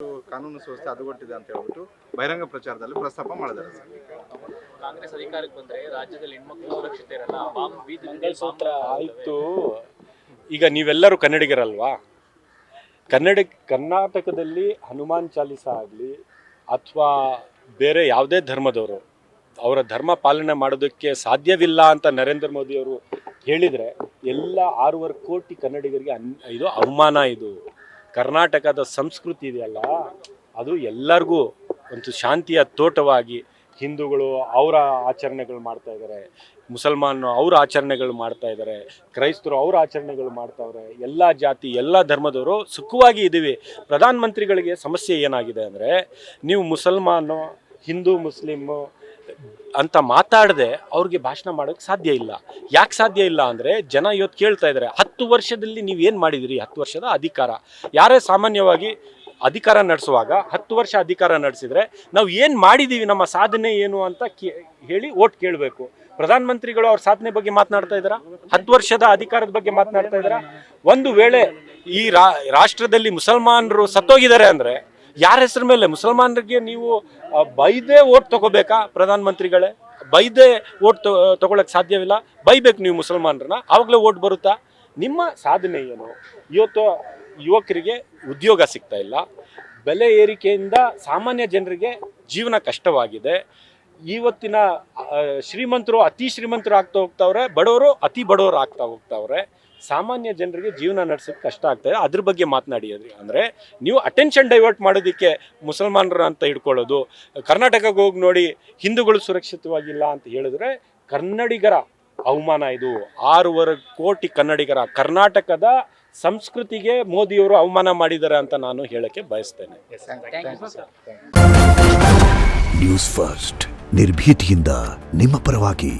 ಕಾನೂನು ಸುವ್ಯವಸ್ಥೆ ಹದಗೊಟ್ಟಿದೆ ಅಂತ ಹೇಳ್ಬಿಟ್ಟು ಬಹಿರಂಗ ಪ್ರಚಾರದಲ್ಲಿ ಪ್ರಸ್ತಾಪ ಮಾಡಿದ್ದಾರೆ. ಕಾಂಗ್ರೆಸ್ ಅಧಿಕಾರಕ್ಕೆ ಬಂದ್ರೆ ರಾಜ್ಯದಲ್ಲಿ ಹೆಣ್ಮಕ್ಳು ಸುರಕ್ಷತೆ ಇರಲ್ಲ, ಮಂಗಲಸೂತ್ರ ಆಯ್ತು. ಈಗ ನೀವೆಲ್ಲರೂ ಕನ್ನಡಿಗರಲ್ವಾ? ಕರ್ನಾಟಕದಲ್ಲಿ ಹನುಮಾನ್ ಚಾಲಿಸ ಆಗಲಿ ಅಥವಾ ಬೇರೆ ಯಾವುದೇ ಧರ್ಮದವರು ಅವರ ಧರ್ಮ ಪಾಲನೆ ಮಾಡೋದಕ್ಕೆ ಸಾಧ್ಯವಿಲ್ಲ ಅಂತ ನರೇಂದ್ರ ಮೋದಿ ಅವರು ಹೇಳಿದರೆ ಎಲ್ಲ 6.5 ಕೋಟಿ ಕನ್ನಡಿಗರಿಗೆ ಇದು ಅವಮಾನ. ಇದು ಕರ್ನಾಟಕದ ಸಂಸ್ಕೃತಿ ಇದೆಯಲ್ಲ, ಅದು ಎಲ್ಲರಿಗೂ ಒಂದು ಶಾಂತಿಯ ತೋಟವಾಗಿ ಹಿಂದೂಗಳು ಅವರ ಆಚರಣೆಗಳು ಮಾಡ್ತಾ ಇದ್ದಾರೆ, ಮುಸಲ್ಮಾನರು ಅವರ ಆಚರಣೆಗಳು ಮಾಡ್ತಾ ಇದ್ದಾರೆ, ಕ್ರೈಸ್ತರು ಅವರ ಆಚರಣೆಗಳು ಮಾಡ್ತಾವ್ರೆ. ಎಲ್ಲ ಜಾತಿ ಎಲ್ಲ ಧರ್ಮದವರು ಸುಖವಾಗಿ ಇದ್ದೀವಿ. ಪ್ರಧಾನಮಂತ್ರಿಗಳಿಗೆ ಸಮಸ್ಯೆ ಏನಾಗಿದೆ ಅಂದರೆ, ನೀವು ಮುಸಲ್ಮಾನು ಹಿಂದೂ ಮುಸ್ಲಿಮು ಅಂತ ಮಾತಾಡದೆ ಅವ್ರಿಗೆ ಭಾಷಣ ಮಾಡೋಕ್ಕೆ ಸಾಧ್ಯ ಇಲ್ಲ. ಯಾಕೆ ಸಾಧ್ಯ ಇಲ್ಲ ಅಂದರೆ, ಜನ ಇವತ್ತು ಕೇಳ್ತಾ ಇದ್ದಾರೆ, 10 ವರ್ಷದಲ್ಲಿ ನೀವೇನು ಮಾಡಿದಿರಿ? 10 ವರ್ಷದ ಅಧಿಕಾರ. ಯಾರೇ ಸಾಮಾನ್ಯವಾಗಿ ಅಧಿಕಾರ ನಡೆಸುವಾಗ 10 ವರ್ಷ ಅಧಿಕಾರ ನಡೆಸಿದರೆ ನಾವು ಏನು ಮಾಡಿದ್ದೀವಿ, ನಮ್ಮ ಸಾಧನೆ ಏನು ಅಂತ ಹೇಳಿ ಓಟ್ ಕೇಳಬೇಕು. ಪ್ರಧಾನಮಂತ್ರಿಗಳು ಅವ್ರ ಸಾಧನೆ ಬಗ್ಗೆ ಮಾತನಾಡ್ತಾ ಇದ್ದಾರಾ? 10 ವರ್ಷದ ಅಧಿಕಾರದ ಬಗ್ಗೆ ಮಾತನಾಡ್ತಾ ಇದ್ದಾರಾ? ಒಂದು ವೇಳೆ ಈ ರಾಷ್ಟ್ರದಲ್ಲಿ ಮುಸಲ್ಮಾನರು ಸತ್ತೋಗಿದ್ದಾರೆ ಅಂದರೆ ಯಾರ ಹೆಸರ ಮೇಲೆ? ಮುಸಲ್ಮಾನರಿಗೆ ನೀವು ಬೈದೇ ಓಟ್ ತಗೋಬೇಕಾ? ಪ್ರಧಾನಮಂತ್ರಿಗಳೇ ಬೈದೇ ಓಟ್ ತಗೊಳಕ್ಕೆ ಸಾಧ್ಯವಿಲ್ಲ. ಬೈಬೇಕು ನೀವು ಮುಸಲ್ಮಾನರನ್ನ, ಆವಾಗಲೇ ಓಟ್ ಬರುತ್ತಾ? ನಿಮ್ಮ ಸಾಧನೆ ಏನು? ಇವತ್ತು ಯುವಕರಿಗೆ ಉದ್ಯೋಗ ಸಿಗ್ತಾ ಇಲ್ಲ, ಬೆಲೆ ಏರಿಕೆಯಿಂದ ಸಾಮಾನ್ಯ ಜನರಿಗೆ ಜೀವನ ಕಷ್ಟವಾಗಿದೆ. ಇವತ್ತಿನ ಶ್ರೀಮಂತರು ಅತಿ ಶ್ರೀಮಂತರು ಆಗ್ತಾ ಹೋಗ್ತಾವ್ರೆ, ಬಡವರು ಅತಿ ಬಡವರು ಆಗ್ತಾ ಹೋಗ್ತಾವ್ರೆ. ಸಾಮಾನ್ಯ ಜನರಿಗೆ ಜೀವನ ನಡೆಸೋಕ್ಕೆ ಕಷ್ಟ ಆಗ್ತಾಯಿದೆ. ಅದ್ರ ಬಗ್ಗೆ ಮಾತನಾಡಿ ಅಂದರೆ ನೀವು ಅಟೆನ್ಷನ್ ಡೈವರ್ಟ್ ಮಾಡೋದಕ್ಕೆ ಮುಸಲ್ಮಾನರು ಅಂತ ಹಿಡ್ಕೊಳ್ಳೋದು, ಕರ್ನಾಟಕಕ್ಕೆ ಹೋಗಿ ನೋಡಿ ಹಿಂದೂಗಳು ಸುರಕ್ಷಿತವಾಗಿಲ್ಲ ಅಂತ ಹೇಳಿದ್ರೆ ಕನ್ನಡಿಗರ ಅವಮಾನ. ಇದು 6.5 ಕೋಟಿ ಕನ್ನಡಿಗರ ಕರ್ನಾಟಕದ ಸಂಸ್ಕೃತಿಗೆ ಮೋದಿಯವರು ಅವಮಾನ ಮಾಡಿದ್ದಾರೆ ಅಂತ ನಾನು ಹೇಳಕ್ಕೆ ಬಯಸ್ತೇನೆ. ನ್ಯೂಸ್ ಫಸ್ಟ್ ನಿರ್ಭೀತಿಯಿಂದ ನಿಮ್ಮ ಪರವಾಗಿ.